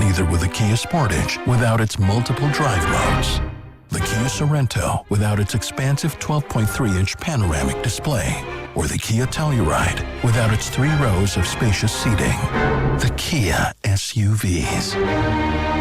neither will the Kia Sportage without its multiple drive modes. The Kia Sorento without its expansive 12.3-inch panoramic display. Or the Kia Telluride without its 3 rows of spacious seating. The Kia SUVs.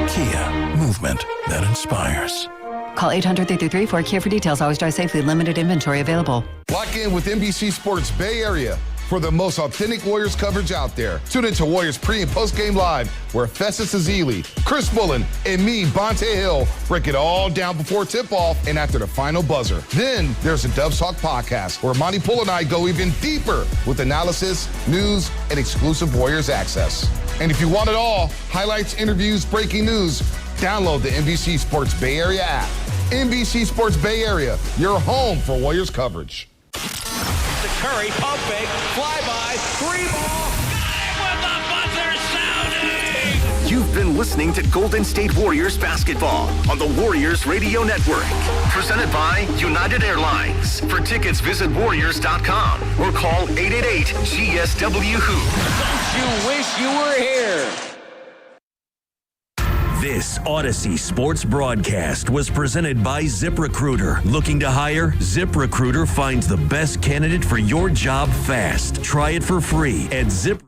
Kia, movement that inspires. Call 800-333-4KIA for details. Always drive safely. Limited inventory available. Lock in with NBC Sports Bay Area for the most authentic Warriors coverage out there. Tune into Warriors pre- and post-game live, where Festus Ezeli, Chris Bullen, and me, Bonte Hill, break it all down before tip-off and after the final buzzer. Then there's the Dubs Talk podcast, where Monty Poole and I go even deeper with analysis, news, and exclusive Warriors access. And if you want it all, highlights, interviews, breaking news, download the NBC Sports Bay Area app. NBC Sports Bay Area, your home for Warriors coverage. To Curry, pump fake, flyby, 3-ball, got it with the buzzer sounding! You've been listening to Golden State Warriors basketball on the Warriors Radio Network. Presented by United Airlines. For tickets, visit Warriors.com or call 888-GSW-WHO. Don't you wish you were here? This Odyssey Sports broadcast was presented by ZipRecruiter. Looking to hire? ZipRecruiter finds the best candidate for your job fast. Try it for free at Zip.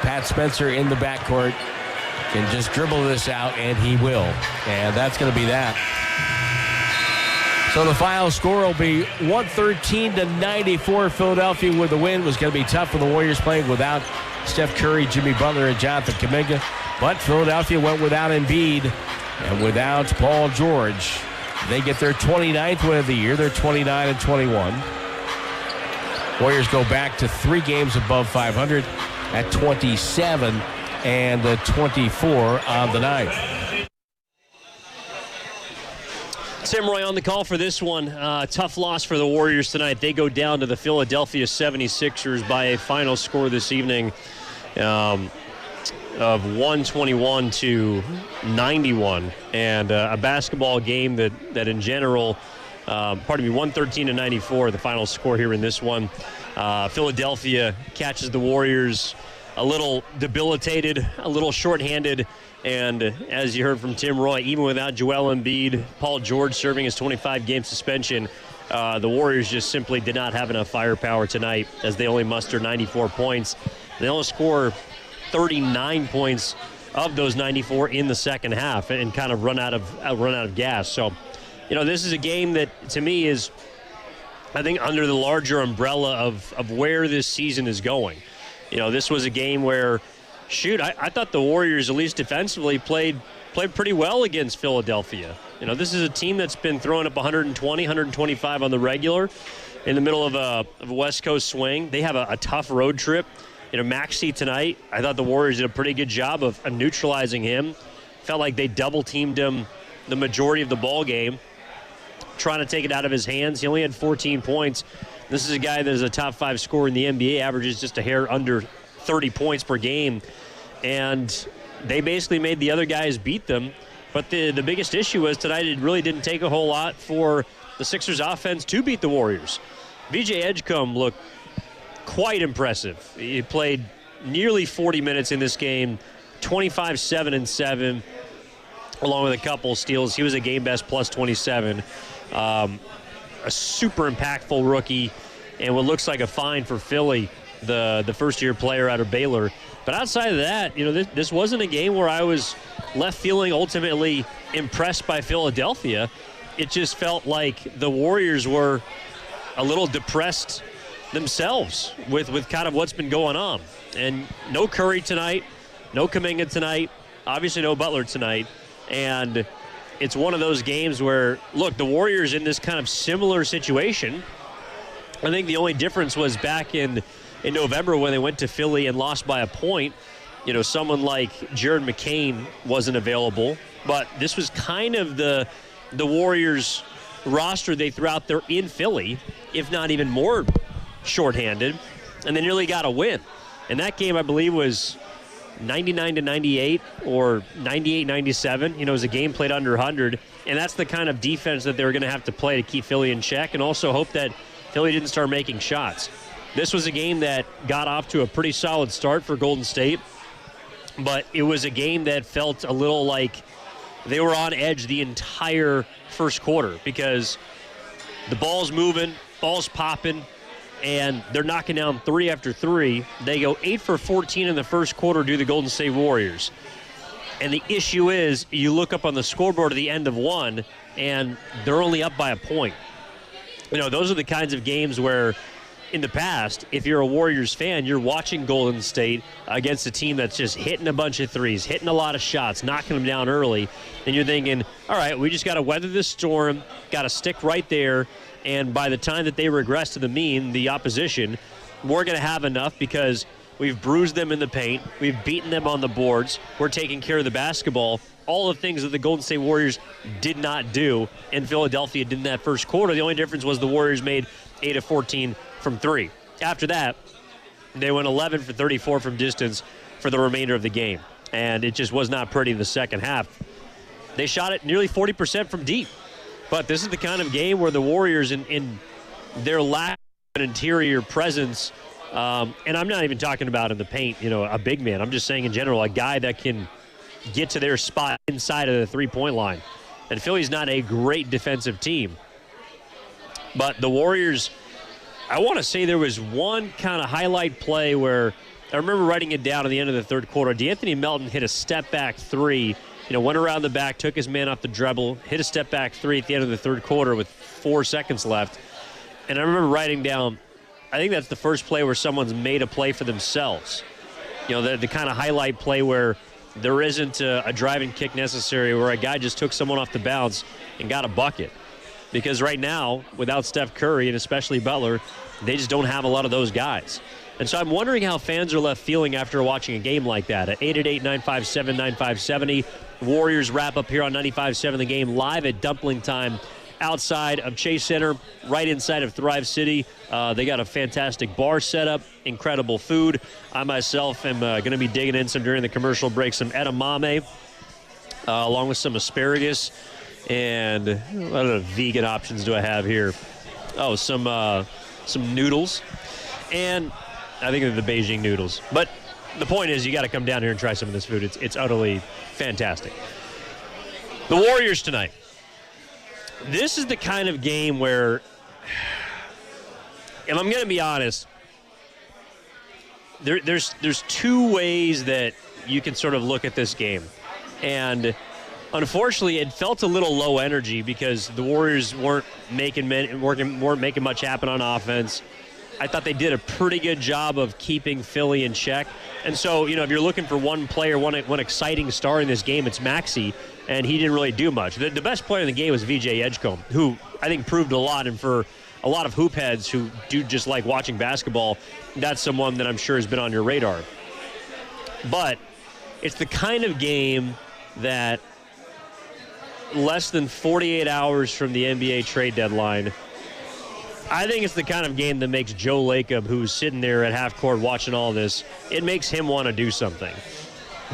Pat Spencer in the backcourt can just dribble this out, and he will. And that's going to be that. So the final score will be 113-94. Philadelphia with the win. Was going to be tough for the Warriors playing without Steph Curry, Jimmy Butler, and Jonathan Kuminga. But Philadelphia went without Embiid and without Paul George. They get their 29th win of the year. They're 29-21. Warriors go back to 3 games above 500 at 27 and 24 on the night. Tim Roy on the call for this one. Tough loss for the Warriors tonight. They go down to the Philadelphia 76ers by a final score this evening of 121-91. And a basketball game that in general, 113-94, the final score here in this one. Philadelphia catches the Warriors a little debilitated, a little shorthanded, and as you heard from Tim Roy, even without Joel Embiid, Paul George serving his 25-game suspension, the Warriors just simply did not have enough firepower tonight as they only muster 94 points. They only score 39 points of those 94 in the second half and kind of run out of gas. So, this is a game that, to me, is, I think, under the larger umbrella of where this season is going. This was a game where, I thought the Warriors, at least defensively, played pretty well against Philadelphia. This is a team that's been throwing up 120, 125 on the regular in the middle of a West Coast swing. They have a tough road trip. Maxey tonight, I thought the Warriors did a pretty good job of neutralizing him. Felt like they double-teamed him the majority of the ball game, trying to take it out of his hands. He only had 14 points. This is a guy that is a top 5 scorer in the NBA, averages just a hair under 30 points per game. And they basically made the other guys beat them. But the biggest issue was tonight it really didn't take a whole lot for the Sixers offense to beat the Warriors. VJ Edgecombe looked quite impressive. He played nearly 40 minutes in this game, 25, 7, and 7, along with a couple steals. He was a game best plus 27. A super impactful rookie, and what looks like a find for Philly, the first-year player out of Baylor. But outside of that, this wasn't a game where I was left feeling ultimately impressed by Philadelphia. It just felt like the Warriors were a little depressed themselves with kind of what's been going on. And no Curry tonight, no Kuminga tonight, obviously no Butler tonight. And it's one of those games where, look, the Warriors in this kind of similar situation. I think the only difference was back in November when they went to Philly and lost by a point. Someone like Jared McCain wasn't available. But this was kind of the Warriors roster they threw out there in Philly, if not even more shorthanded. and they nearly got a win. And that game, I believe, was 99-98 or 98-97. You know, it was a game played under 100, and that's the kind of defense that they were going to have to play to keep Philly in check and also hope that Philly didn't start making shots. This was a game that got off to a pretty solid start for Golden State, but it was a game that felt a little like they were on edge the entire first quarter because the ball's moving, ball's popping, and they're knocking down 3 after 3. They go 8 for 14 in the first quarter due to the Golden State Warriors. And the issue is you look up on the scoreboard at the end of 1, and they're only up by a point. You know, those are the kinds of games where in the past, if you're a Warriors fan, you're watching Golden State against a team that's just hitting a bunch of threes, hitting a lot of shots, knocking them down early, and you're thinking, all right, we just got to weather this storm, got to stick right there, and by the time that they regress to the mean, the opposition, we're going to have enough because we've bruised them in the paint, we've beaten them on the boards, we're taking care of the basketball, all the things that the Golden State Warriors did not do, and Philadelphia did in that first quarter. The only difference was the Warriors made 8 of 14 from 3. After that, they went 11 for 34 from distance for the remainder of the game, and it just was not pretty in the second half. They shot it nearly 40% from deep, but this is the kind of game where the Warriors, in their lack of an interior presence, and I'm not even talking about in the paint, you know, a big man. I'm just saying in general, a guy that can get to their spot inside of the three-point line. And Philly's not a great defensive team, but the Warriors, I want to say there was one kind of highlight play where I remember writing it down at the end of the third quarter. D'Anthony Melton hit a step-back 3, you know, went around the back, took his man off the dribble, hit a step-back 3 at the end of the third quarter with 4 seconds left. And I remember writing down, I think that's the first play where someone's made a play for themselves. You know, the kind of highlight play where there isn't a driving kick necessary, where a guy just took someone off the bounce and got a bucket. Because right now, without Steph Curry and especially Butler, they just don't have a lot of those guys. And so I'm wondering how fans are left feeling after watching a game like that. At 888-957-9570, Warriors wrap up here on 95.7 The Game live at Dumpling Time outside of Chase Center, right inside of Thrive City. They got a fantastic bar setup, incredible food. I myself am going to be digging in some during the commercial break, some edamame, along with some asparagus. And what other vegan options do I have here? Oh, some noodles. And I think they're the Beijing noodles. But the point is, you got to come down here and try some of this food. It's utterly fantastic. The Warriors tonight. This is the kind of game where, and I'm going to be honest, there's 2 ways that you can sort of look at this game. And unfortunately, it felt a little low energy because the Warriors weren't making much happen on offense. I thought they did a pretty good job of keeping Philly in check. And so, you know, if you're looking for one player, one exciting star in this game, it's Maxey, and he didn't really do much. The best player in the game was VJ Edgecombe, who I think proved a lot. And for a lot of hoop heads who do just like watching basketball, that's someone that I'm sure has been on your radar. But it's the kind of game that less than 48 hours from the NBA trade deadline, I think it's the kind of game that makes Joe Lacob, who's sitting there at half court watching all this, it makes him want to do something.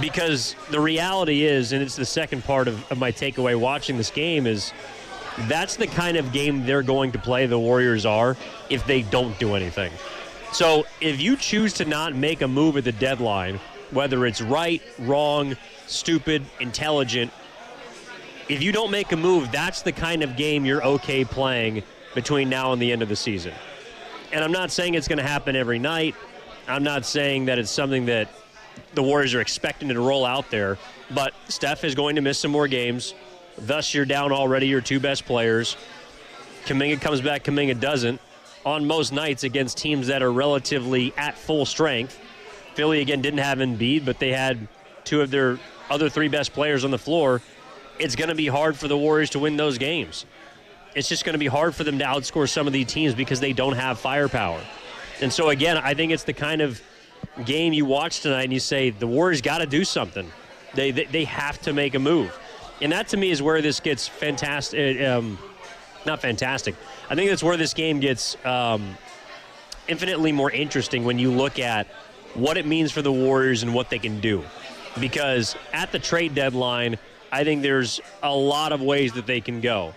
Because the reality is, and it's the second part of my takeaway watching this game, is that's the kind of game they're going to play, the Warriors are, if they don't do anything. So if you choose to not make a move at the deadline, whether it's right, wrong, stupid, intelligent, if you don't make a move, that's the kind of game you're okay playing between now and the end of the season. And I'm not saying it's going to happen every night. I'm not saying that it's something that the Warriors are expecting to roll out there. But Steph is going to miss some more games. Thus, you're down already your 2 best players. Kuminga comes back, Kuminga doesn't. On most nights against teams that are relatively at full strength. Philly, again, didn't have Embiid, but they had 2 of their other 3 best players on the floor. It's going to be hard for the Warriors to win those games. It's just going to be hard for them to outscore some of these teams because they don't have firepower. And so, again, I think it's the kind of game you watch tonight and you say, the Warriors got to do something. They have to make a move. And that, to me, is where this gets fantastic. Not fantastic. I think that's where this game gets infinitely more interesting when you look at what it means for the Warriors and what they can do. Because at the trade deadline, I think there's a lot of ways that they can go.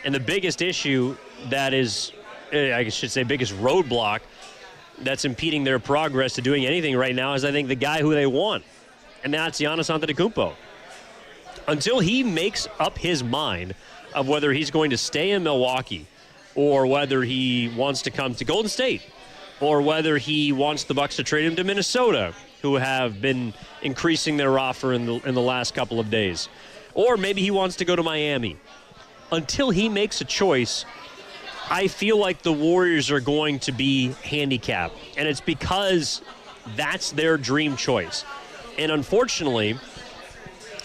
And the biggest issue that is, I should say, biggest roadblock that's impeding their progress to doing anything right now is, I think, the guy who they want. And that's Giannis Antetokounmpo. Until he makes up his mind of whether he's going to stay in Milwaukee or whether he wants to come to Golden State or whether he wants the Bucks to trade him to Minnesota, who have been increasing their offer in the last couple of days, or maybe he wants to go to Miami. Until he makes a choice, I feel like the Warriors are going to be handicapped, and it's because that's their dream choice. And unfortunately,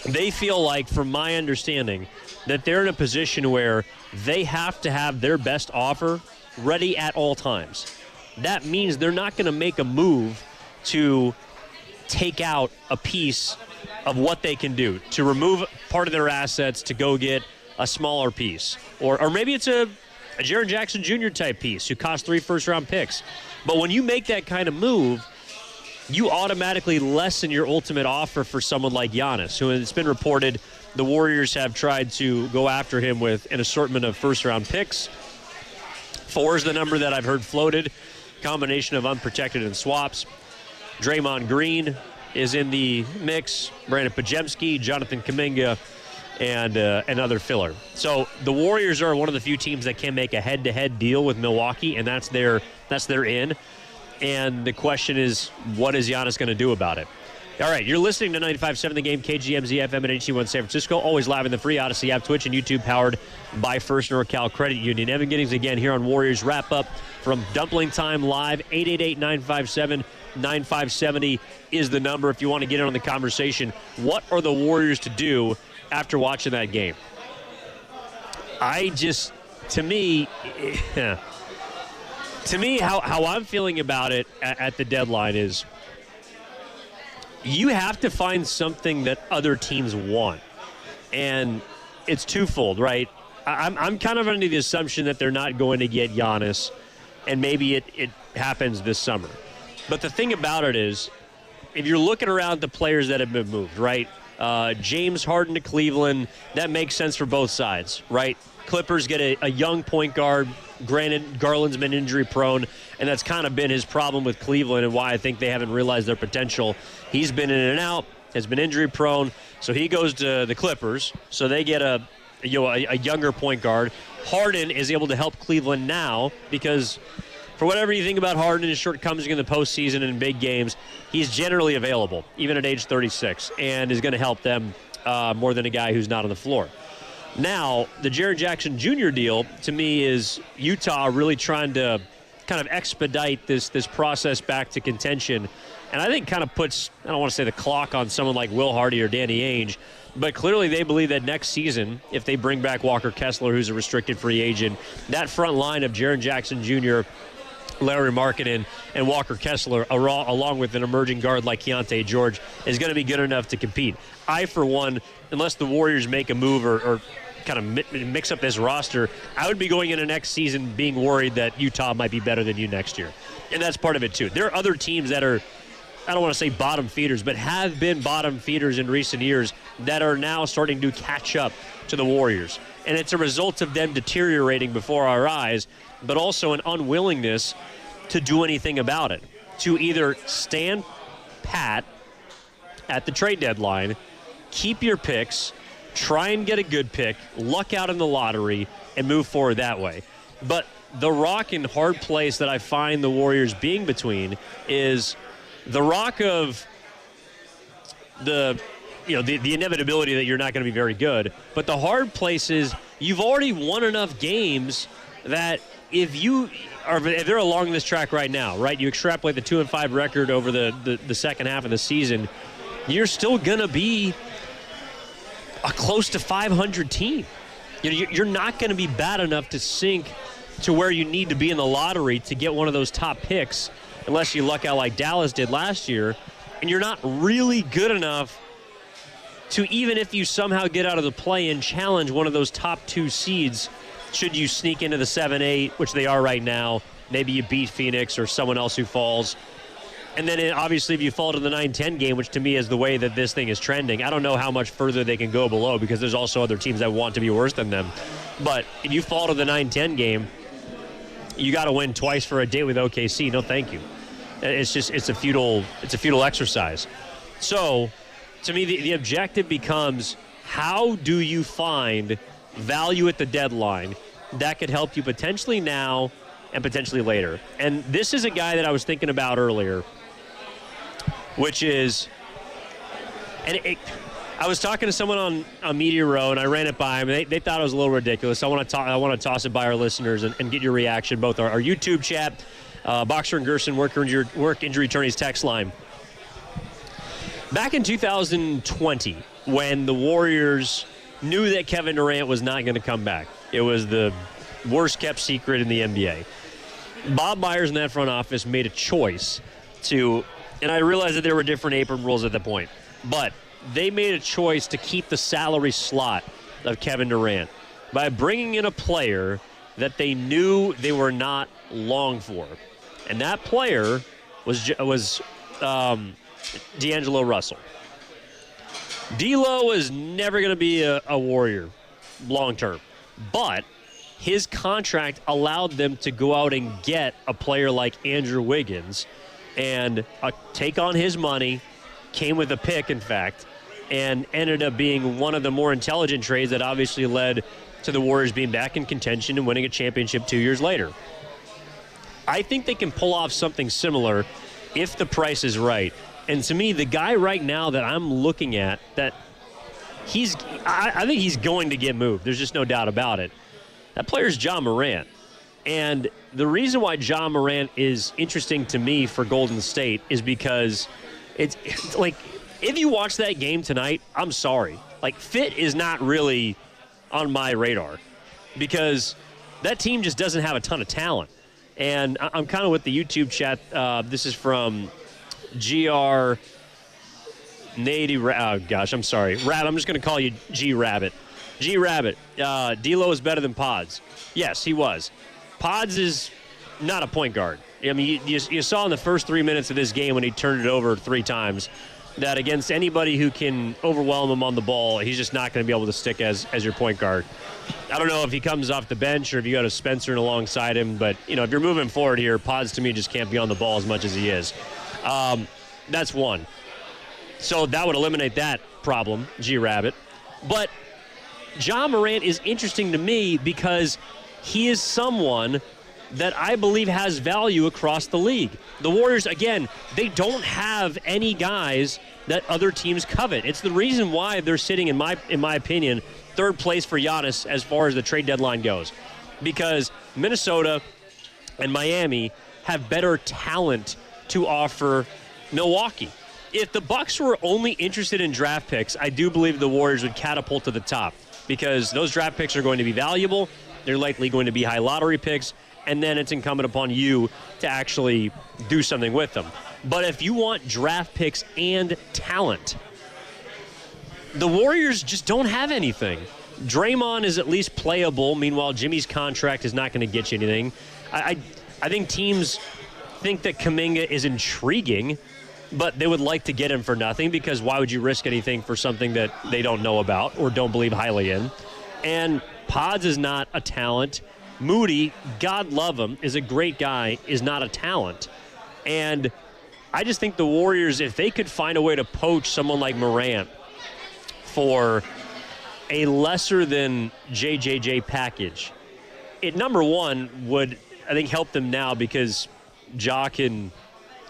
they feel like, from my understanding, that they're in a position where they have to have their best offer ready at all times. That means they're not going to make a move to take out a piece of what they can do, to remove part of their assets to go get a smaller piece. Or maybe it's a Jaren Jackson Jr. type piece who cost 3 first-round picks. But when you make that kind of move, you automatically lessen your ultimate offer for someone like Giannis, who it's been reported the Warriors have tried to go after him with an assortment of first-round picks. 4 is the number that I've heard floated, combination of unprotected and swaps. Draymond Green is in the mix, Brandon Podziemski, Jonathan Kuminga, and another filler. So the Warriors are one of the few teams that can make a head-to-head deal with Milwaukee, and that's their in. And the question is, what is Giannis going to do about it? All right, you're listening to 95.7 The Game, KGMZ FM at HD1 San Francisco, always live in the free Odyssey app, Twitch, and YouTube, powered by First NorCal Credit Union. Evan Giddings again here on Warriors Wrap-Up from Dumpling Time Live. 888-957-9570 is the number if you want to get in on the conversation. What are the Warriors to do after watching that game? To me, how I'm feeling about it at the deadline is you have to find something that other teams want. And it's twofold, right? I'm kind of under the assumption that they're not going to get Giannis, and maybe it happens this summer. But the thing about it is, if you're looking around the players that have been moved, right? James Harden to Cleveland, that makes sense for both sides, right? Clippers get a young point guard. Granted, Garland's been injury prone, and that's kind of been his problem with Cleveland and why I think they haven't realized their potential. He's been in and out, has been injury prone, so he goes to the Clippers. So they get a younger point guard. Harden is able to help Cleveland now because, for whatever you think about Harden and his shortcomings in the postseason and in big games, he's generally available, even at age 36, and is going to help them more than a guy who's not on the floor. Now, the Jaren Jackson Jr. deal, to me, is Utah really trying to kind of expedite this process back to contention. And I think kind of puts, I don't want to say the clock on someone like Will Hardy or Danny Ainge, but clearly they believe that next season, if they bring back Walker Kessler, who's a restricted free agent, that front line of Jaren Jackson Jr., Larry Markkinen, and Walker Kessler, along with an emerging guard like Keontae George, is going to be good enough to compete. I, for one, unless the Warriors make a move or kind of mix up this roster, I would be going into next season being worried that Utah might be better than you next year. And that's part of it, too. There are other teams that are, I don't want to say bottom feeders, but have been bottom feeders in recent years that are now starting to catch up to the Warriors. And it's a result of them deteriorating before our eyes, but also an unwillingness to do anything about it, to either stand pat at the trade deadline, keep your picks, try and get a good pick, luck out in the lottery, and move forward that way. But the rock and hard place that I find the Warriors being between is the rock of the inevitability that you're not going to be very good. But the hard place is you've already won enough games that if they're along this track right now, right, you extrapolate the 2-5 record over the second half of the season, you're still going to be a close to 500 team. You're not going to be bad enough to sink to where you need to be in the lottery to get one of those top picks unless you luck out like Dallas did last year. And you're not really good enough to, even if you somehow get out of the play-in, challenge one of those top 2 seeds should you sneak into the 7-8, which they are right now, maybe you beat Phoenix or someone else who falls. And then obviously if you fall to the 9-10 game, which to me is the way that this thing is trending, I don't know how much further they can go below because there's also other teams that want to be worse than them. But if you fall to the 9-10 game, you got to win twice for a date with OKC. No, thank you. It's a futile exercise. So to me, the objective becomes, how do you find value at the deadline that could help you potentially now and potentially later? And this is a guy that I was thinking about earlier, which is, I was talking to someone on Media Row, and I ran it by them. They thought it was a little ridiculous. I want to toss it by our listeners and get your reaction, both our YouTube chat, Boxer and Gerson work injury attorneys text line. Back in 2020, when the Warriors knew that Kevin Durant was not going to come back, it was the worst-kept secret in the NBA. Bob Myers in that front office made a choice to, and I realized that there were different apron rules at the point, but they made a choice to keep the salary slot of Kevin Durant by bringing in a player that they knew they were not long for. And that player was D'Angelo Russell. D'Lo is never going to be a Warrior long term, but his contract allowed them to go out and get a player like Andrew Wiggins and take on his money, came with a pick, in fact, and ended up being one of the more intelligent trades that obviously led to the Warriors being back in contention and winning a championship 2 years later. I think they can pull off something similar if the price is right. And to me, the guy right now that I'm looking at, that I think he's going to get moved. There's just no doubt about it. That player's Ja Morant. And the reason why Ja Morant is interesting to me for Golden State is because it's like, if you watch that game tonight, I'm sorry. Like, fit is not really on my radar because that team just doesn't have a ton of talent. And I'm kind of with the YouTube chat. This is from GR Nady. Oh, gosh, I'm sorry. Rabbit. I'm just going to call you G Rabbit. G Rabbit. D'Lo is better than Pods. Yes, he was. Pods is not a point guard. I mean, you saw in the first 3 minutes of this game when he turned it over 3 times that against anybody who can overwhelm him on the ball, he's just not going to be able to stick as your point guard. I don't know if he comes off the bench or if you got a Spencer alongside him, but, if you're moving forward here, Pods to me just can't be on the ball as much as he is. That's one. So that would eliminate that problem, G-Rabbit. But Ja Morant is interesting to me because he is someone that I believe has value across the league. The Warriors, again, they don't have any guys that other teams covet. It's the reason why they're sitting, in my opinion, third place for Giannis as far as the trade deadline goes. Because Minnesota and Miami have better talent to offer Milwaukee. If the Bucks were only interested in draft picks, I do believe the Warriors would catapult to the top because those draft picks are going to be valuable. They're likely going to be high lottery picks, and then it's incumbent upon you to actually do something with them. But if you want draft picks and talent, the Warriors just don't have anything. Draymond is at least playable. Meanwhile, Jimmy's contract is not going to get you anything. I think teams think that Kuminga is intriguing, but they would like to get him for nothing because why would you risk anything for something that they don't know about or don't believe highly in? And Pods is not a talent. Moody, God love him, is a great guy, is not a talent. And I just think the Warriors, if they could find a way to poach someone like Morant for a lesser than JJJ package, it, number one, would, I think, help them now because Ja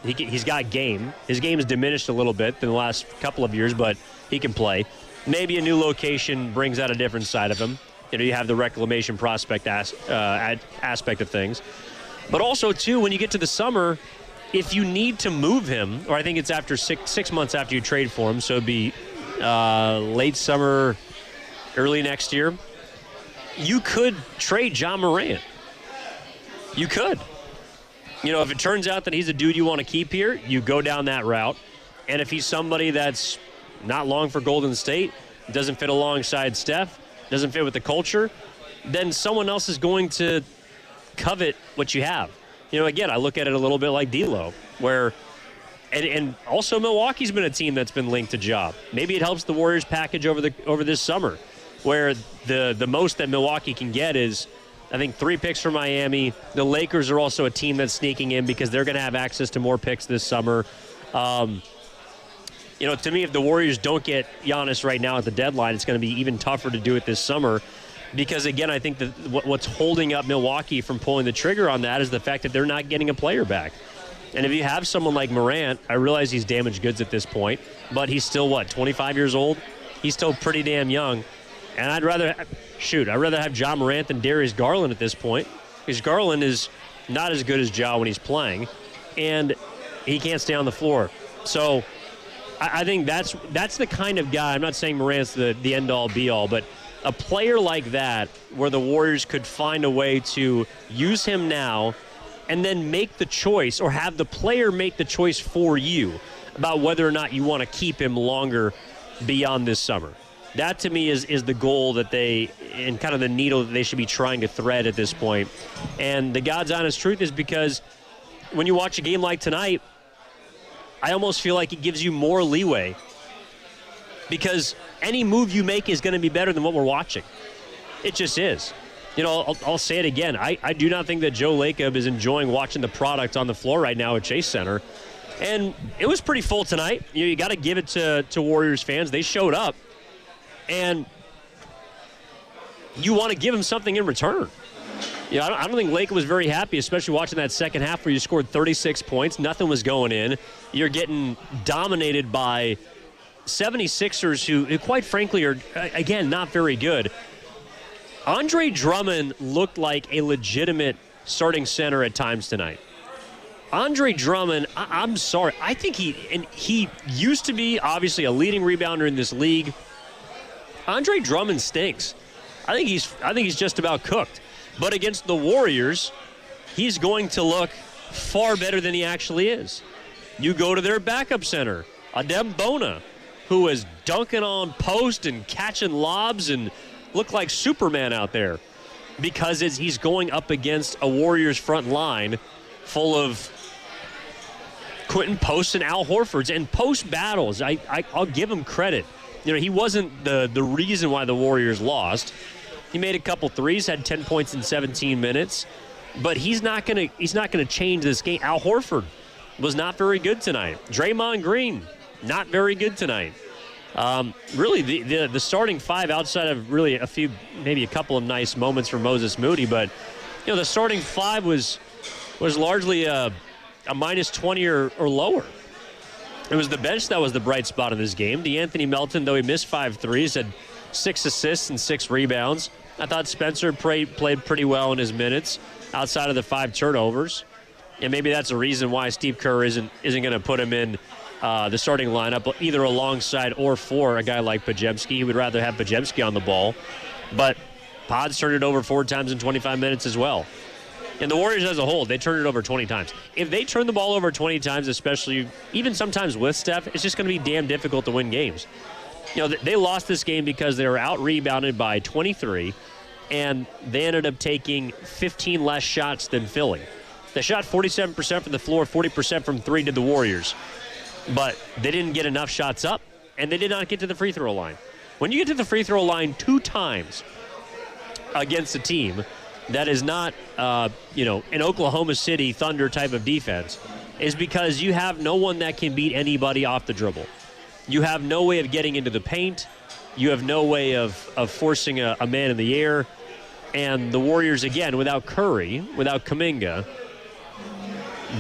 he's got game. His game has diminished a little bit in the last couple of years, but he can play. Maybe a new location brings out a different side of him. You have the reclamation prospect aspect of things. But also, too, when you get to the summer, if you need to move him, or I think it's after six months after you trade for him, so it'd be late summer, early next year, you could trade Ja Morant. You could. If it turns out that he's a dude you want to keep here, you go down that route. And if he's somebody that's not long for Golden State, doesn't fit alongside Steph, doesn't fit with the culture, then someone else is going to covet what you have. again, I look at it a little bit like D'Lo, where and also Milwaukee's been a team that's been linked to Ja. Maybe it helps the Warriors package over this summer, where the most that Milwaukee can get is, I think, 3 picks from Miami. The Lakers are also a team that's sneaking in because they're going to have access to more picks this summer. To me, if the Warriors don't get Giannis right now at the deadline, it's going to be even tougher to do it this summer. Because, again, I think that what's holding up Milwaukee from pulling the trigger on that is the fact that they're not getting a player back. And if you have someone like Morant, I realize he's damaged goods at this point, but he's still, 25 years old? He's still pretty damn young. And I'd rather have Ja Morant than Darius Garland at this point, because Garland is not as good as Ja when he's playing, and he can't stay on the floor. So I think that's the kind of guy. I'm not saying Morant's the end-all, be-all, but a player like that where the Warriors could find a way to use him now and then make the choice, or have the player make the choice for you about whether or not you want to keep him longer beyond this summer. That, to me, is the goal that and kind of the needle that they should be trying to thread at this point. And the God's honest truth is, because when you watch a game like tonight, I almost feel like it gives you more leeway, because any move you make is going to be better than what we're watching. It just is. I'll say it again. I do not think that Joe Lacob is enjoying watching the product on the floor right now at Chase Center. And it was pretty full tonight. You got to give it to Warriors fans. They showed up. And you want to give them something in return. I don't think Lacob was very happy, especially watching that second half where you scored 36 points. Nothing was going in. You're getting dominated by 76ers who quite frankly, are, again, not very good. Andre Drummond looked like a legitimate starting center at times tonight. Andre Drummond, I'm sorry. I think he used to be, obviously, a leading rebounder in this league. Andre Drummond stinks. I think he's just about cooked. But against the Warriors, he's going to look far better than he actually is. You go to their backup center, Adem Bona, who is dunking on post and catching lobs and looked like Superman out there, because he's going up against a Warriors front line full of Quentin Post and Al Horfords. And Post battles, I'll give him credit. He wasn't the reason why the Warriors lost. He made a couple threes, had 10 points in 17 minutes, but he's not gonna change this game. Al Horford was not very good tonight. Draymond Green, not very good tonight. Really, the starting five, outside of really maybe a couple of nice moments for Moses Moody, but the starting five was largely a minus 20 or lower. It was the bench that was the bright spot of this game. DeAnthony Melton, though he missed 5 threes, had 6 assists and 6 rebounds. I thought Spencer played pretty well in his minutes, outside of the 5 turnovers. And maybe that's a reason why Steve Kerr isn't going to put him in the starting lineup, either alongside or for a guy like Podziemski. He would rather have Podziemski on the ball. But Pods turned it over 4 times in 25 minutes as well. And the Warriors as a whole, they turned it over 20 times. If they turn the ball over 20 times, especially even sometimes with Steph, it's just going to be damn difficult to win games. They lost this game because they were out-rebounded by 23, and they ended up taking 15 less shots than Philly. They shot 47% from the floor, 40% from 3 to the Warriors. But they didn't get enough shots up, and they did not get to the free throw line. When you get to the free throw line 2 times against a team that is not, an Oklahoma City Thunder type of defense, is because you have no one that can beat anybody off the dribble. You have no way of getting into the paint. You have no way of forcing a man in the air. And the Warriors, again, without Curry, without Kuminga,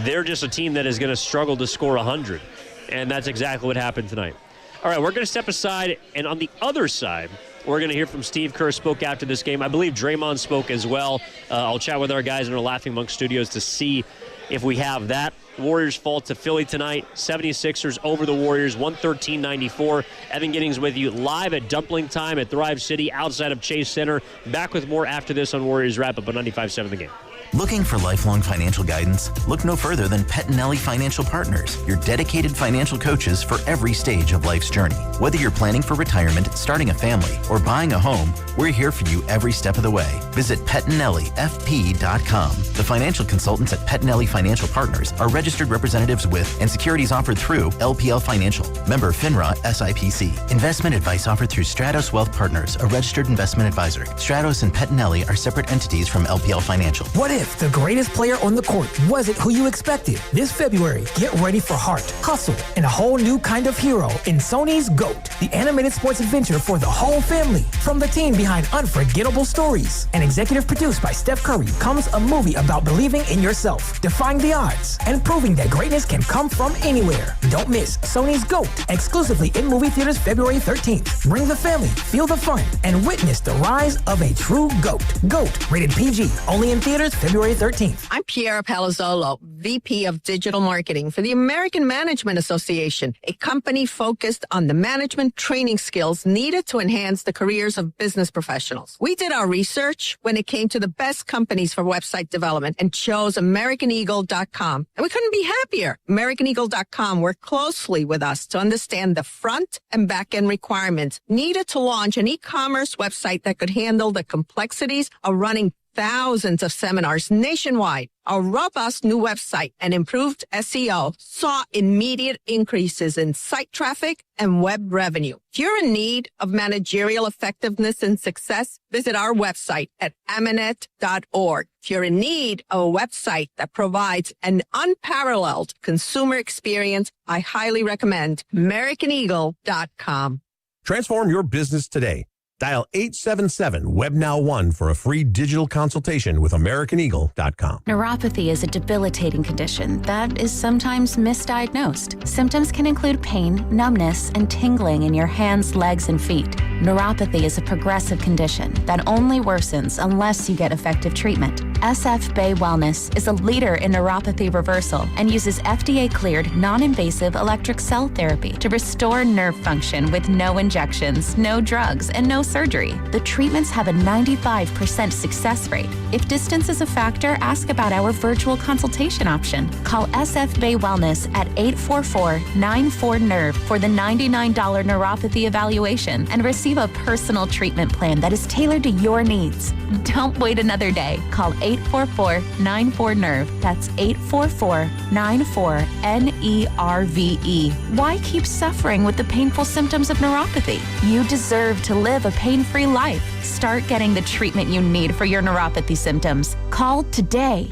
they're just a team that is going to struggle to score 100. And that's exactly what happened tonight. All right, we're going to step aside, and on the other side, we're going to hear from Steve Kerr, spoke after this game. I believe Draymond spoke as well. I'll chat with our guys in our Laughing Monk studios to see if we have that. Warriors fall to Philly tonight. 76ers over the Warriors, 113-94. Evan Giddings with you live at Dumpling Time at Thrive City outside of Chase Center. Back with more after this on Warriors Wrap-Up on 95.7 The Game. Looking for lifelong financial guidance? Look no further than Pettinelli Financial Partners, your dedicated financial coaches for every stage of life's journey. Whether you're planning for retirement, starting a family, or buying a home, we're here for you every step of the way. Visit PettinelliFP.com. The financial consultants at Pettinelli Financial Partners are registered representatives with and securities offered through LPL Financial. Member FINRA SIPC. Investment advice offered through Stratos Wealth Partners, a registered investment advisor. Stratos and Pettinelli are separate entities from LPL Financial. What if the greatest player on the court wasn't who you expected? This February, get ready for heart, hustle, and a whole new kind of hero in Sony's GOAT, the animated sports adventure for the whole family. From the team behind Unforgettable Stories and executive produced by Steph Curry comes a movie about believing in yourself, defying the odds, and proving that greatness can come from anywhere. Don't miss Sony's GOAT, exclusively in movie theaters February 13th. Bring the family, feel the fun, and witness the rise of a true GOAT. GOAT, rated PG, only in theaters February 13th. I'm Piera Palazzolo, VP of Digital Marketing for the American Management Association, a company focused on the management training skills needed to enhance the careers of business professionals. We did our research when it came to the best companies for website development and chose AmericanEagle.com. And we couldn't be happier. AmericanEagle.com worked closely with us to understand the front and back end requirements needed to launch an e-commerce website that could handle the complexities of running thousands of seminars nationwide. Our robust new website and improved SEO saw immediate increases in site traffic and web revenue. If you're in need of managerial effectiveness and success, visit our website at Amanet.org. If you're in need of a website that provides an unparalleled consumer experience, I highly recommend AmericanEagle.com. Transform your business today. Dial 877-WebNow1 for a free digital consultation with AmericanEagle.com. Neuropathy is a debilitating condition that is sometimes misdiagnosed. Symptoms can include pain, numbness, and tingling in your hands, legs, and feet. Neuropathy is a progressive condition that only worsens unless you get effective treatment. SF Bay Wellness is a leader in neuropathy reversal and uses FDA-cleared, non-invasive electric cell therapy to restore nerve function with no injections, no drugs, and no surgery. The treatments have a 95% success rate. If distance is a factor, ask about our virtual consultation option. Call SF Bay Wellness at 844-94-NERVE for the $99 neuropathy evaluation and receive a personal treatment plan that is tailored to your needs. Don't wait another day. Call 844-94-NERVE. That's 844-94-NERVE. Why keep suffering with the painful symptoms of neuropathy? You deserve to live a pain-free life. Start getting the treatment you need for your neuropathy symptoms. Call today.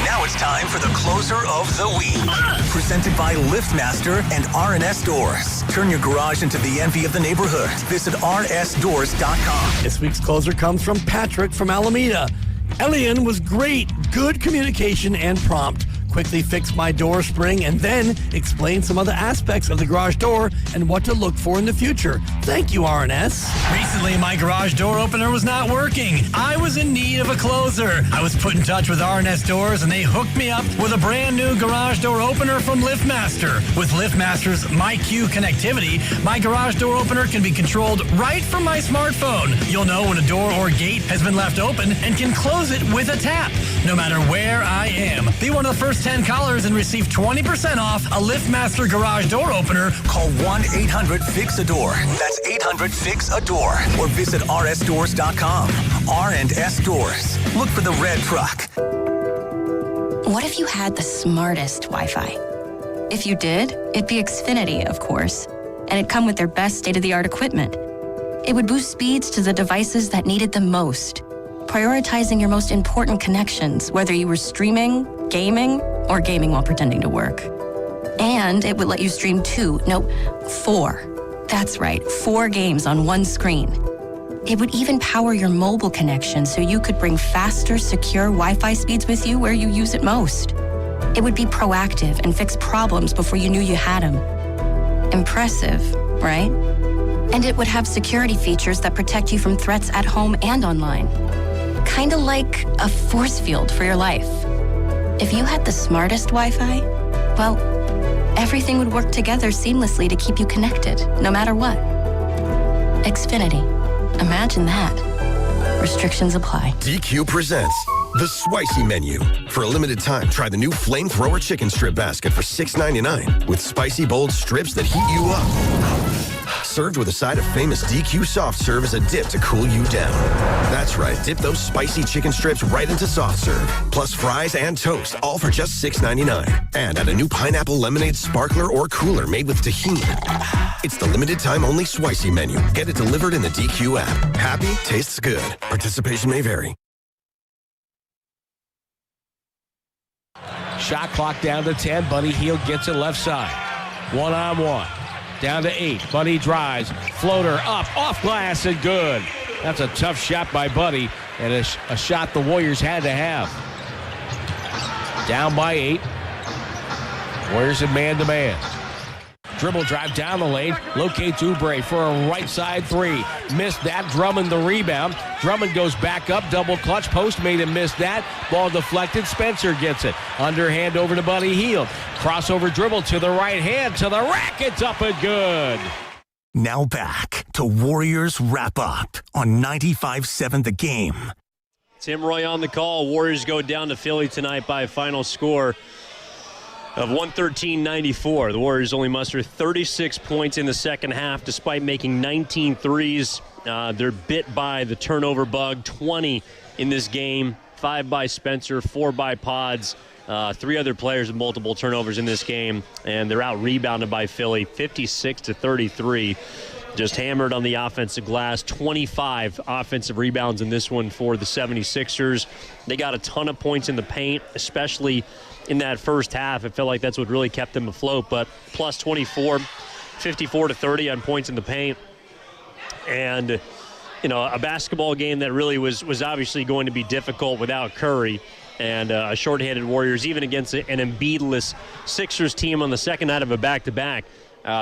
Now it's time for the closer of the week. Presented by LiftMaster and RNS Doors. Turn your garage into the envy of the neighborhood. Visit rnsdoors.com. This week's closer comes from Patrick from Alameda. Elian was great, good communication and prompt. Quickly fixed my door spring and then explained some other aspects of the garage door and what to look for in the future. Thank you, RNS. Recently, my garage door opener was not working. I was in need of a closer. I was put in touch with RNS Doors and they hooked me up with a brand new garage door opener from LiftMaster. With LiftMaster's MyQ connectivity, my garage door opener can be controlled right from my smartphone. You'll know when a door or gate has been left open and can close it with a tap, no matter where I am. Be one of the first 10 callers and receive 20% off a LiftMaster garage door opener. Call 1-800-FIX-A-DOOR. That's 800-FIX-A-DOOR. Or visit rsdoors.com. R&S Doors. Look for the red truck. What if you had the smartest Wi-Fi? If you did, it'd be Xfinity, of course. And it'd come with their best state-of-the-art equipment. It would boost speeds to the devices that needed them most, prioritizing your most important connections, whether you were streaming, gaming, or gaming while pretending to work. And it would let you stream 4. That's right, 4 games on one screen. It would even power your mobile connection so you could bring faster, secure Wi-Fi speeds with you where you use it most. It would be proactive and fix problems before you knew you had them. Impressive, right? And it would have security features that protect you from threats at home and online. Kinda like a force field for your life. If you had the smartest Wi-Fi, well, everything would work together seamlessly to keep you connected, no matter what. Xfinity. Imagine that. Restrictions apply. DQ presents The Spicy Menu. For a limited time, try the new Flamethrower Chicken Strip Basket for $6.99 with spicy, bold strips that heat you up. Served with a side of famous DQ Soft Serve as a dip to cool you down. That's right, dip those spicy chicken strips right into Soft Serve. Plus fries and toast, all for just $6.99. And add a new pineapple lemonade sparkler or cooler made with tahini. It's the limited time only Spicy Menu. Get it delivered in the DQ app. Happy, tastes good. Participation may vary. Shot clock down to 10. Buddy Hield gets it left side. 1-on-1. Down to 8. Buddy drives. Floater up. Off glass and good. That's a tough shot by Buddy. And a shot the Warriors had to have. Down by 8. Warriors in man-to-man. Dribble drive down the lane. Locates Oubre for a right side 3. Missed that. Drummond the rebound. Drummond goes back up. Double clutch. Postmate and missed that. Ball deflected. Spencer gets it. Underhand over to Buddy Hield. Crossover dribble to the right hand. To the rack. It's up and good. Now back to Warriors Wrap Up on 95.7 The Game. Tim Roy on the call. Warriors go down to Philly tonight by a final score of 113-94. The Warriors only muster 36 points in the second half despite making 19 threes. They're bit by the turnover bug. 20 in this game. 5 by Spencer, 4 by Pods. 3 other players with multiple turnovers in this game. And they're out-rebounded by Philly, 56-33. Just hammered on the offensive glass. 25 offensive rebounds in this one for the 76ers. They got a ton of points in the paint, especially in that first half. It felt like that's what really kept them afloat, but plus 24, 54-30 on points in the paint. And, you know, a basketball game that really was obviously going to be difficult without Curry and a shorthanded Warriors, even against an Embiid-less Sixers team on the second night of a back-to-back.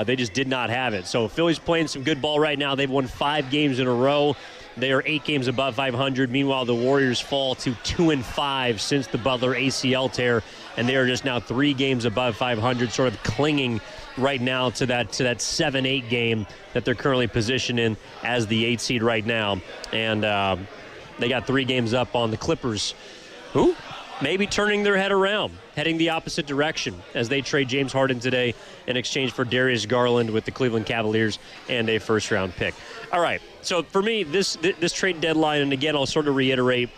They just did not have it. So Philly's playing some good ball right now. They've won 5 games in a row. They are 8 games above 500. Meanwhile, the Warriors fall to 2-5 since the Butler ACL tear, and they are just now 3 games above 500, sort of clinging right now to that 7-8 game that they're currently positioned in as the 8 seed right now. And they got 3 games up on the Clippers, who maybe turning their head around, heading the opposite direction as they trade James Harden today in exchange for Darius Garland with the Cleveland Cavaliers and a first-round pick. All right, so for me, this trade deadline, and again, I'll sort of reiterate,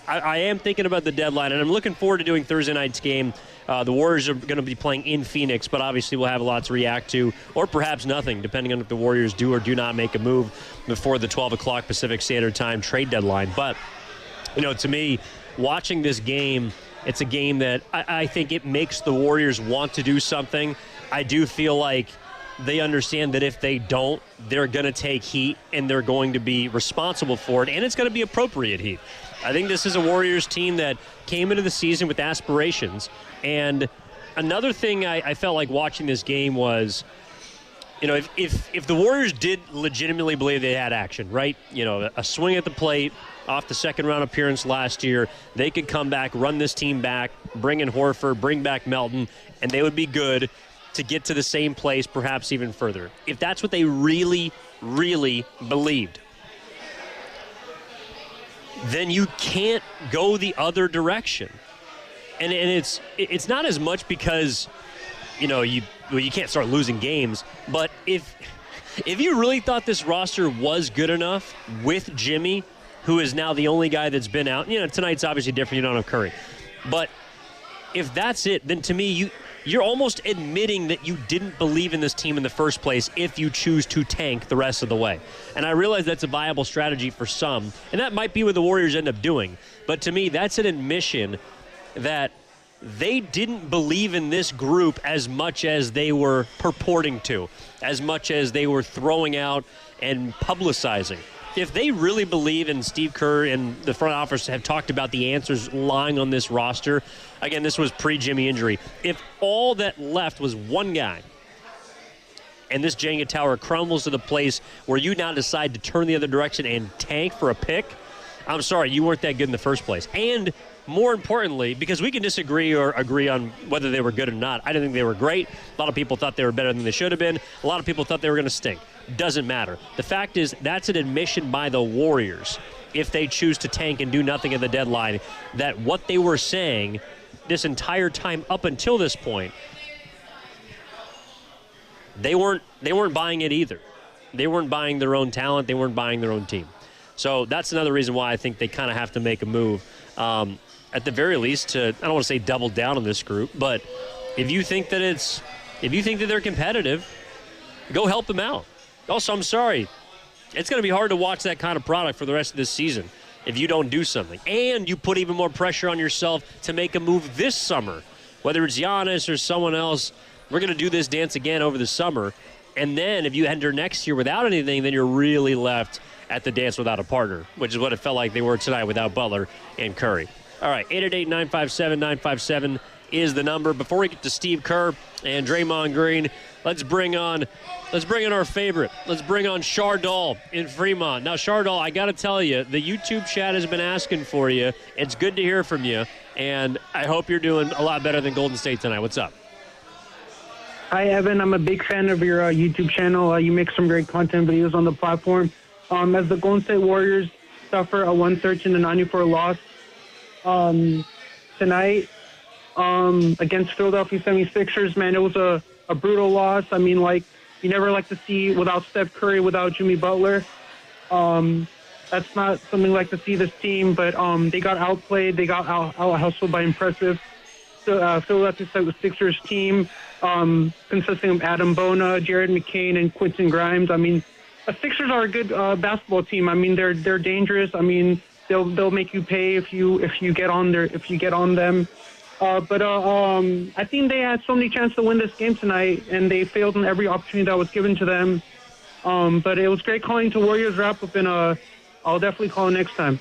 I am thinking about the deadline, and I'm looking forward to doing Thursday night's game. The Warriors are going to be playing in Phoenix, but obviously we'll have a lot to react to, or perhaps nothing, depending on if the Warriors do or do not make a move before the 12 o'clock Pacific Standard Time trade deadline. But, you know, to me, watching this game, it's a game that I think it makes the Warriors want to do something. I do feel like they understand that if they don't, they're going to take heat and they're going to be responsible for it, and it's going to be appropriate heat. I think this is a Warriors team that came into the season with aspirations. And another thing I felt like watching this game was, you know, if the Warriors did legitimately believe they had action, right? You know, a swing at the plate off the second-round appearance last year, they could come back, run this team back, bring in Horford, bring back Melton, and they would be good to get to the same place, perhaps even further. If that's what they really, really believed, then you can't go the other direction. And it's not as much because, you know, you can't start losing games, but if you really thought this roster was good enough with Jimmy, who is now the only guy that's been out, you know, tonight's obviously different, you don't have Curry, but if that's it, then to me, you're almost admitting that you didn't believe in this team in the first place if you choose to tank the rest of the way. And I realize that's a viable strategy for some, and that might be what the Warriors end up doing. But to me, that's an admission that they didn't believe in this group as much as they were purporting to, as much as they were throwing out and publicizing. If they really believe, and Steve Kerr and the front office have talked about the answers lying on this roster, again, this was pre-Jimmy injury. If all that left was one guy, and this Jenga tower crumbles to the place where you now decide to turn the other direction and tank for a pick, I'm sorry, you weren't that good in the first place. And more importantly, because we can disagree or agree on whether they were good or not, I didn't think they were great. A lot of people thought they were better than they should have been. A lot of people thought they were going to stink. Doesn't matter. The fact is, that's an admission by the Warriors if they choose to tank and do nothing at the deadline, that what they were saying this entire time up until this point, they weren't buying it either. They weren't buying their own talent. They weren't buying their own team. So that's another reason why I think they kind of have to make a move. At the very least, to, I don't want to say double down on this group, but if you think that they're competitive, go help them out. Also, I'm sorry, it's going to be hard to watch that kind of product for the rest of this season if you don't do something. And you put even more pressure on yourself to make a move this summer, whether it's Giannis or someone else. We're going to do this dance again over the summer. And then if you enter next year without anything, then you're really left at the dance without a partner, which is what it felt like they were tonight without Butler and Curry. All right, 888-957-957 is the number. Before we get to Steve Kerr and Draymond Green, let's bring on our favorite. Let's bring on Chardal in Fremont. Now, Chardal, I got to tell you, the YouTube chat has been asking for you. It's good to hear from you, and I hope you're doing a lot better than Golden State tonight. What's up? Hi, Evan. I'm a big fan of your YouTube channel. You make some great content videos on the platform. As the Golden State Warriors suffer a 113-94 loss tonight against Philadelphia 76ers, man, it was a brutal loss. I mean, like, you never like to see without Steph Curry, without Jimmy Butler. That's not something you like to see this team, but they got outplayed. They got out-hustled by impressive Philadelphia 76ers team consisting of Adam Bona, Jared McCain, and Quentin Grimes. I mean, the Sixers are a good basketball team. I mean, they're dangerous. I mean, they'll make you pay if you get on them. But I think they had so many chances to win this game tonight, and they failed in every opportunity that was given to them. But it was great calling to Warriors wrap up, and I'll definitely call next time.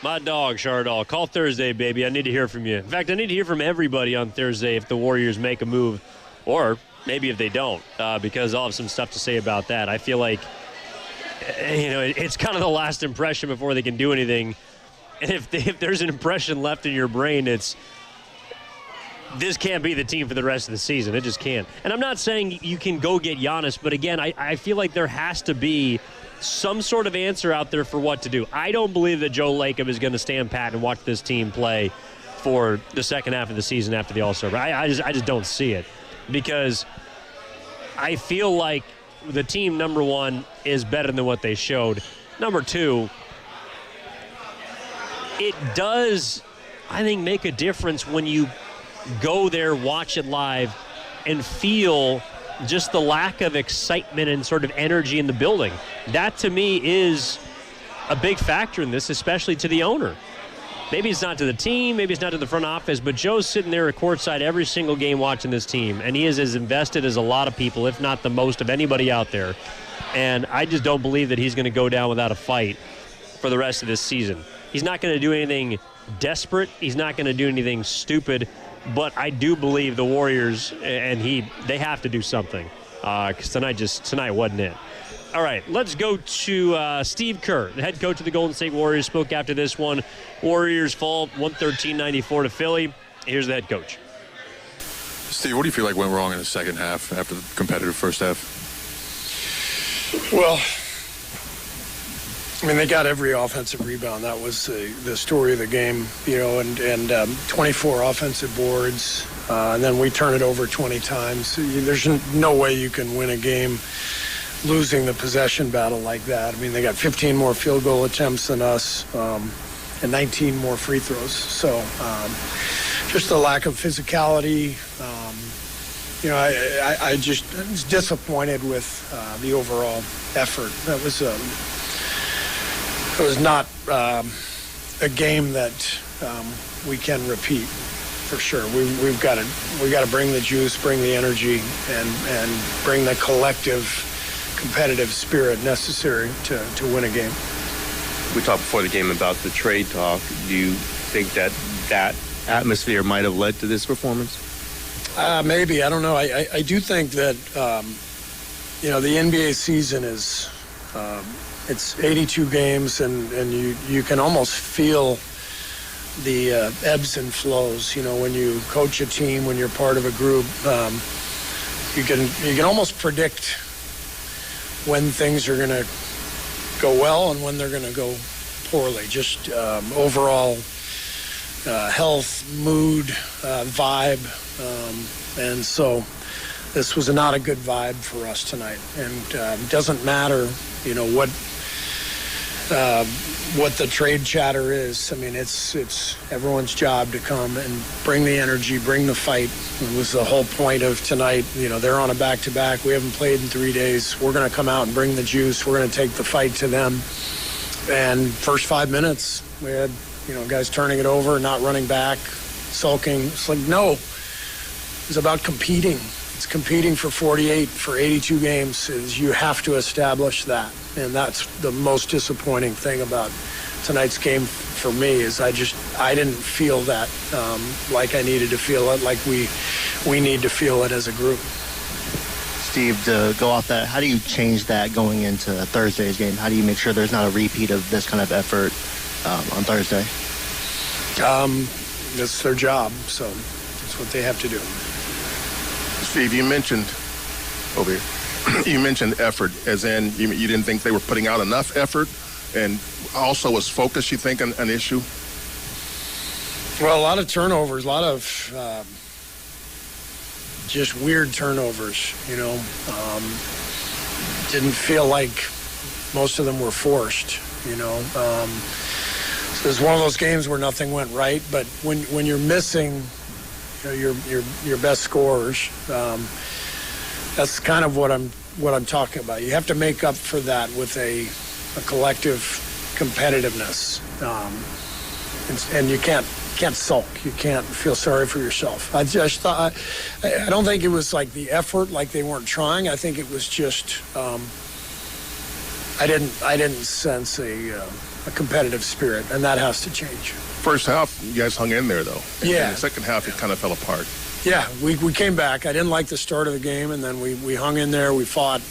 My dog, Chardal. Call Thursday, baby. I need to hear from you. In fact, I need to hear from everybody on Thursday if the Warriors make a move, or maybe if they don't, because I'll have some stuff to say about that. I feel like, it's kind of the last impression before they can do anything. And if there's an impression left in your brain, it's this can't be the team for the rest of the season. It just can't. And I'm not saying you can go get Giannis, but again, I feel like there has to be some sort of answer out there for what to do. I don't believe that Joe Lacob is going to stand pat and watch this team play for the second half of the season after the All-Star. I just don't see it, because I feel like the team, number one, is better than what they showed. Number two, it does, I think, make a difference when you go there, watch it live, and feel just the lack of excitement and sort of energy in the building. That, to me, is a big factor in this, especially to the owner. Maybe it's not to the team, maybe it's not to the front office, but Joe's sitting there at courtside every single game watching this team, and he is as invested as a lot of people, if not the most of anybody out there. And I just don't believe that he's going to go down without a fight for the rest of this season. He's not going to do anything desperate. He's not going to do anything stupid. But I do believe the Warriors and they have to do something, because tonight wasn't it. All right, let's go to Steve Kerr, the head coach of the Golden State Warriors, spoke after this one. Warriors fall 113-94 to Philly. Here's the head coach. Steve, what do you feel like went wrong in the second half after the competitive first half? Well, I mean, they got every offensive rebound. That was the story of the game, and 24 offensive boards, and then we turn it over 20 times. There's no way you can win a game losing the possession battle like that. I mean, they got 15 more field goal attempts than us, and 19 more free throws. So just a lack of physicality. I was disappointed with the overall effort. That was it was not a game that we can repeat, for sure. We've got to bring the juice, bring the energy, and bring the collective competitive spirit necessary to win a game. We talked before the game about the trade talk. Do you think that atmosphere might have led to this performance? Maybe. I don't know. I do think that the NBA season is. It's 82 games, and you can almost feel the ebbs and flows. When you coach a team, when you're part of a group, you can almost predict when things are going to go well and when they're going to go poorly. Just overall health, mood, vibe. And so this was not a good vibe for us tonight. And it doesn't matter, what the trade chatter is. I mean, it's everyone's job to come and bring the energy, bring the fight. It was the whole point of tonight. They're on a back-to-back. We haven't played in 3 days. We're going to come out and bring the juice. We're going to take the fight to them. And first 5 minutes, we had, guys turning it over, not running back, sulking. It's like, no. It's about competing. It's competing for 48, for 82 games. You have to establish that. And that's the most disappointing thing about tonight's game for me is I didn't feel that like I needed to feel it, like we need to feel it as a group. Steve, to go off that, how do you change that going into Thursday's game? How do you make sure there's not a repeat of this kind of effort on Thursday? It's their job, so that's what they have to do. Steve, you mentioned over here. You mentioned effort, as in you didn't think they were putting out enough effort, and also was focus, you think, an issue? Well, a lot of turnovers, a lot of just weird turnovers, didn't feel like most of them were forced, So it was one of those games where nothing went right, but when you're missing your best scorers, that's kind of what I'm talking about. You have to make up for that with a collective competitiveness, and you can't sulk. You can't feel sorry for yourself. I just thought I don't think it was like the effort, like they weren't trying. I think it was just I didn't sense a competitive spirit, and that has to change. First half, you guys hung in there, though. Yeah. In the second half, it kind of fell apart. Yeah, we came back. I didn't like the start of the game, and then we hung in there. We fought.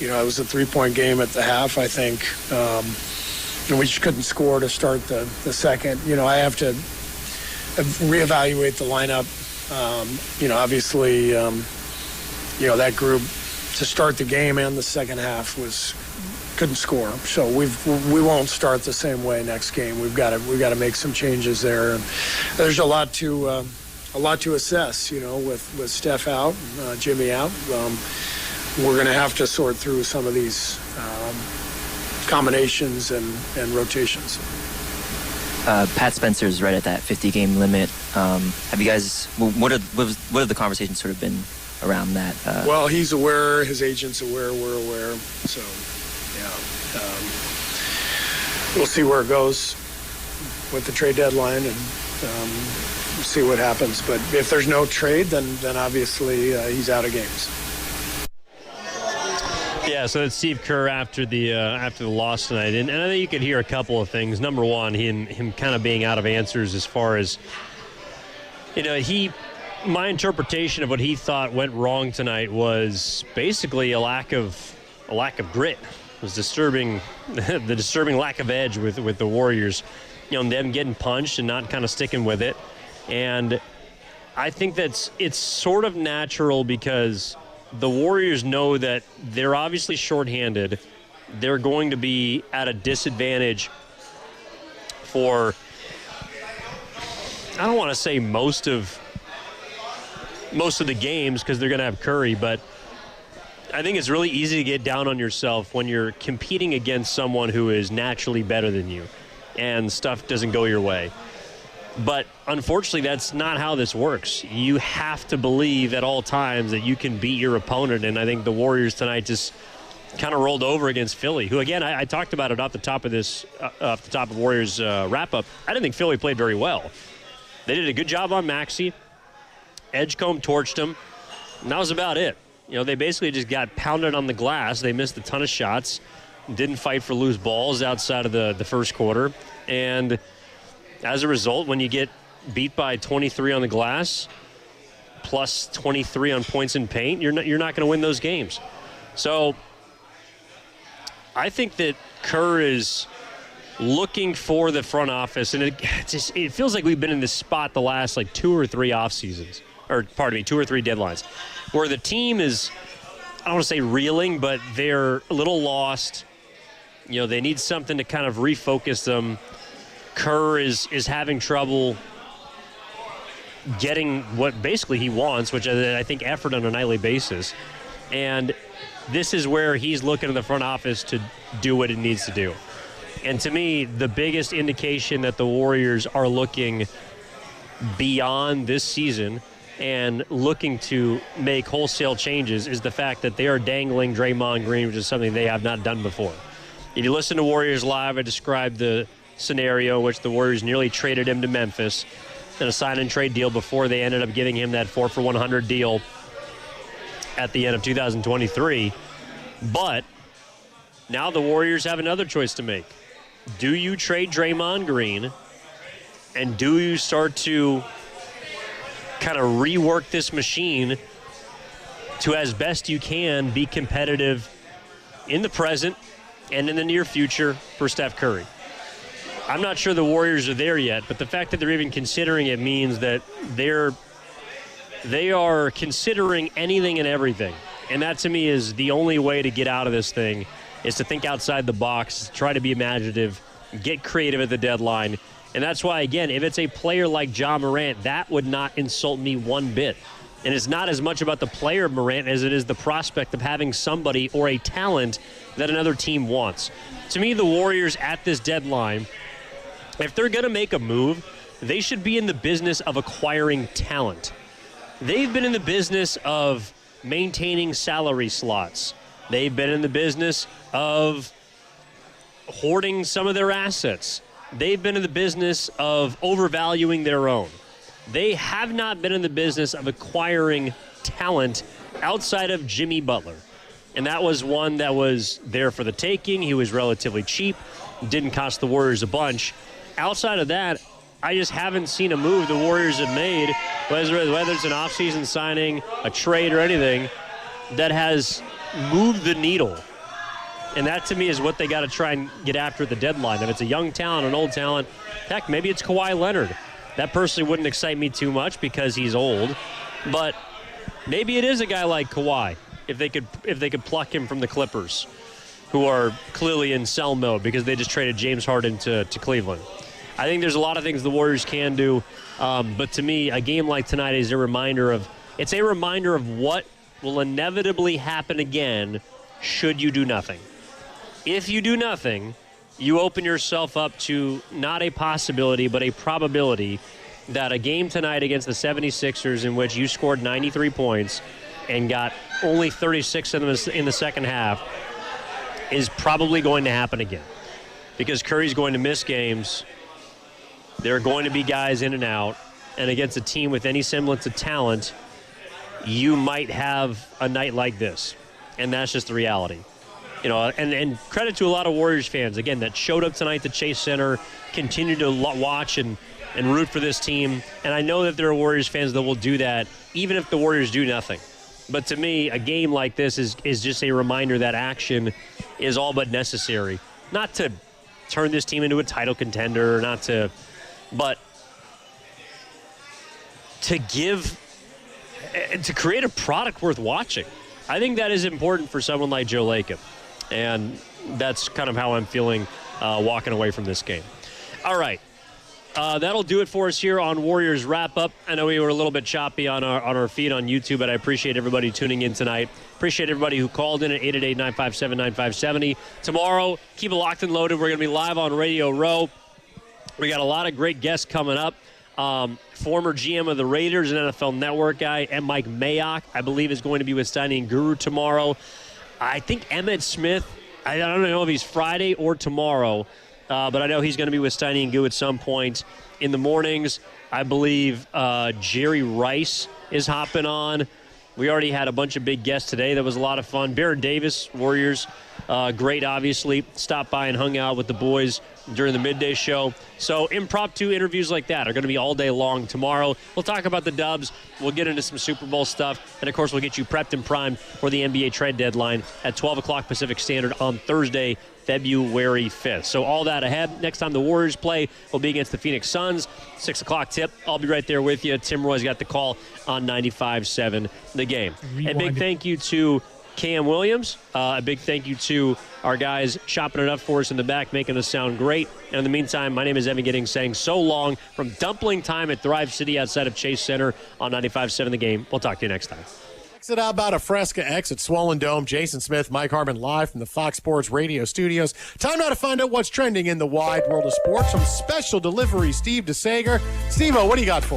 It was a 3-point game at the half, I think. And we just couldn't score to start the second. I have to reevaluate the lineup. Obviously, that group to start the game and the second half couldn't score. So we won't start the same way next game. We've got to make some changes there. And there's a lot to assess, with Steph out, Jimmy out. We're going to have to sort through some of these combinations and rotations. Pat Spencer's right at that 50-game limit. Have you guys? What have the conversations sort of been around that? Well, he's aware. His agent's aware. We're aware. So, yeah, we'll see where it goes with the trade deadline and see what happens. But if there's no trade, then obviously he's out of games. Yeah, so it's Steve Kerr after the loss tonight, and I think you could hear a couple of things. Number one, him kind of being out of answers as far as my interpretation of what he thought went wrong tonight was basically a lack of grit. It was disturbing, the disturbing lack of edge with the Warriors. Them getting punched and not kind of sticking with it, and I think it's sort of natural because the Warriors know that they're obviously shorthanded. They're going to be at a disadvantage for, I don't want to say most of the games because they're going to have Curry, but I think it's really easy to get down on yourself when you're competing against someone who is naturally better than you and stuff doesn't go your way. But unfortunately, that's not how this works. You have to believe at all times that you can beat your opponent, and I think the Warriors tonight just kind of rolled over against Philly, who, again, I talked about it off the top of Warriors wrap-up. I didn't think Philly played very well. They did a good job on Maxey. Edgecombe torched him, and that was about it. They basically just got pounded on the glass. They missed a ton of shots, didn't fight for loose balls outside of the first quarter, and as a result, when you get beat by 23 on the glass, plus 23 on points in paint, you're not going to win those games. So I think that Kerr is looking for the front office, and it feels like we've been in this spot the last 2 or 3 off seasons, or 2 or 3 deadlines, where the team is, I don't want to say reeling, but they're a little lost. They need something to kind of refocus them. Kerr is having trouble getting what basically he wants, which I think effort on a nightly basis. And this is where he's looking at the front office to do what it needs to do. And to me, the biggest indication that the Warriors are looking beyond this season and looking to make wholesale changes is the fact that they are dangling Draymond Green, which is something they have not done before. If you listen to Warriors Live, I described the scenario in which the Warriors nearly traded him to Memphis in a sign-and-trade deal before they ended up giving him that 4-for-100 deal at the end of 2023. But now the Warriors have another choice to make. Do you trade Draymond Green, and do you start to kind of rework this machine to, as best you can, be competitive in the present and in the near future for Steph Curry? I'm not sure the Warriors are there yet, but the fact that they're even considering it means that they are considering anything and everything. And that, to me, is the only way to get out of this thing, is to think outside the box, try to be imaginative, get creative at the deadline. And that's why, again, if it's a player like Ja Morant, that would not insult me one bit. And it's not as much about the player Morant as it is the prospect of having somebody or a talent that another team wants. To me, the Warriors at this deadline, if they're going to make a move, they should be in the business of acquiring talent. They've been in the business of maintaining salary slots. They've been in the business of hoarding some of their assets. They've been in the business of overvaluing their own. They have not been in the business of acquiring talent outside of Jimmy Butler. And that was one that was there for the taking. He was relatively cheap, didn't cost the Warriors a bunch. Outside of that, I just haven't seen a move the Warriors have made, whether it's an offseason signing, a trade, or anything, that has moved the needle. And that, to me, is what they got to try and get after at the deadline. If it's a young talent, an old talent, heck, maybe it's Kawhi Leonard. That personally wouldn't excite me too much because he's old. But maybe it is a guy like Kawhi, if they could pluck him from the Clippers, who are clearly in sell mode because they just traded James Harden to Cleveland. I think there's a lot of things the Warriors can do. But to me, a game like tonight is a reminder of what will inevitably happen again should you do nothing. If you do nothing, you open yourself up to not a possibility, but a probability that a game tonight against the 76ers in which you scored 93 points and got only 36 of them in the second half is probably going to happen again. Because Curry's going to miss games. There are going to be guys in and out. And against a team with any semblance of talent, you might have a night like this. And that's just the reality. And credit to a lot of Warriors fans, again, that showed up tonight to Chase Center, continue to watch and root for this team. And I know that there are Warriors fans that will do that, even if the Warriors do nothing. But to me, a game like this is just a reminder that action is all but necessary. Not to turn this team into a title contender, but to create a product worth watching. I think that is important for someone like Joe Lacob. And that's kind of how I'm feeling walking away from this game. All right. That'll do it for us here on Warriors Wrap-Up. I know we were a little bit choppy on our feed on YouTube, but I appreciate everybody tuning in tonight. Appreciate everybody who called in at 888-957-9570. Tomorrow, keep it locked and loaded. We're going to be live on Radio Row. We got a lot of great guests coming up. Former GM of the Raiders and NFL Network guy, and Mike Mayock, I believe, is going to be with Steiny and Guru tomorrow. I think Emmett Smith, I don't know if he's Friday or tomorrow, but I know he's going to be with Steiny and Goo at some point in the mornings. I believe Jerry Rice is hopping on. We already had a bunch of big guests today. That was a lot of fun. Baron Davis, Warriors, great, obviously. Stopped by and hung out with the boys during the midday show. So impromptu interviews like that are going to be all day long tomorrow. We'll talk about the Dubs. We'll get into some Super Bowl stuff. And, of course, we'll get you prepped and primed for the NBA trade deadline at 12 o'clock Pacific Standard on Thursday, February 5th. So all that ahead. Next time the Warriors play will be against the Phoenix Suns. 6 o'clock tip. I'll be right there with you. Tim Roy's got the call on 95.7 The Game. And big thank you to Cam Williams. A big thank you to our guys chopping it up for us in the back, making us sound great. And in the meantime, my name is Evan Giddings saying so long from Dumpling Time at Thrive City outside of Chase Center on 95.7 The Game. We'll talk to you next time. Exit out about a Fresca X at Swollen Dome. Jason Smith, Mike Harmon live from the Fox Sports Radio studios. Time now to find out what's trending in the wide world of sports from special delivery Steve DeSager. Steve-O, what do you got for us?